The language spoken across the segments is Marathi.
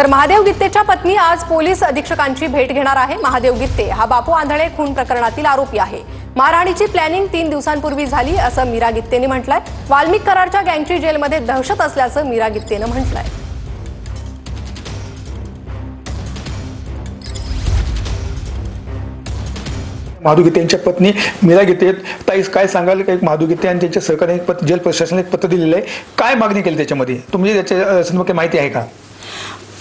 तर महादेव गित्तेच्या पत्नी आज पोलीस अधीक्षकांची भेट घेणार आहे। महादेव गित्ते हा बापू आंधळे खून प्रकरणातील आरोपी आहे। मारहाणीची प्लॅनिंग 3 दिवसांपूर्वी झाली असं मीरा गित्तेने म्हटलंय। वाल्मिक कराडच्या गँगची जेलमध्ये दहशत असल्याचं मीरा गित्तेने म्हटलंय। महादेव गित्ते यांच्या पत्नी मीरा गित्ते ताई काय सांगाल की महादेव गित्ते आणि त्यांच्या सहकार्याने जेल प्रशासनाने एक पत्र दिलेलं आहे, काय मागणी केली त्याच्यामध्ये तुम्ही त्याच्या संदर्भात माहिती आहे का?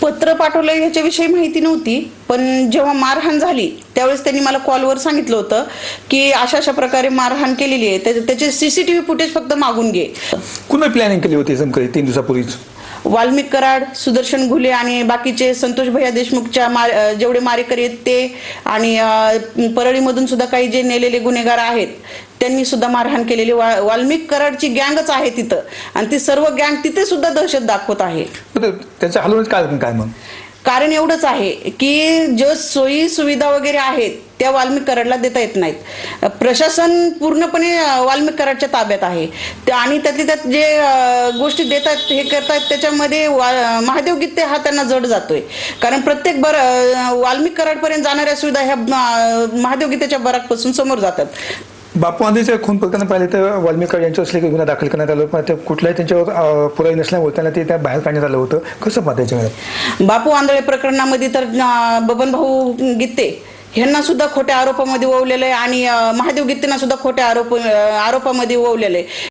पत्र पाठवलं याच्याविषयी माहिती नव्हती, पण जेव्हा मारहाण झाली त्यावेळेस त्यांनी मला कॉलवर सांगितलं होतं की अशा प्रकारे मारहाण केलेली आहे, त्याचे सीसीटीव्ही फुटेज फक्त मागून घे। कुणी प्लॅनिंग केली होती समकरी 3 दिवसापूर्वीच? वाल्मिक कराड, सुदर्शन घुले आणि बाकीचे संतोष भैया देशमुखच्या जेवढे मारेकरी आहेत ते आणि परळीमधून सुद्धा काही जे नेलेले गुन्हेगार आहेत त्यांनी सुद्धा मारहाण केलेली। वाल्मिक कराडची गँगच आहे तिथं आणि ती सर्व गँग तिथे सुद्धा दहशत दाखवत आहे। त्याचं हलवण्याचं कारण काय मग? कारण एवढंच आहे की जो सोयी सुविधा वगैरे आहेत त्या वाल्मिक कराडला देता येत नाहीत। प्रशासन पूर्णपणे वाल्मिक कराडच्या ताब्यात आहे आणि त्यातली त्यात जे गोष्टी देतात हे करतात त्याच्यामध्ये महादेव गित्ते हा त्यांना जड जातोय, कारण प्रत्येक वाल्मिक कराडपर्यंत जाणाऱ्या सुविधा ह्या महादेव गित्तेच्या बराकपासून समोर जातात। बापू आंधळेच्या खून प्रकरण पाहिले तर वाल्मिक कराड यांच्यावर असले गुन्हा दाखल करण्यात आला, पण कुठल्याही त्यांच्यावर पुरावे नसल्यामुळे त्यांना ते त्या बाहेर काढण्यात आलं होतं। कसं पाहतायचं? बापू आंधळे प्रकरणामध्ये तर बबन भाऊ गित्ते ह्यांना सुद्धा खोट्या आरोपामध्ये ओवलेलं आहे आणि महादेव गित्तेंना सुद्धा खोट्या आरोपामध्ये ओवलेलं आहे।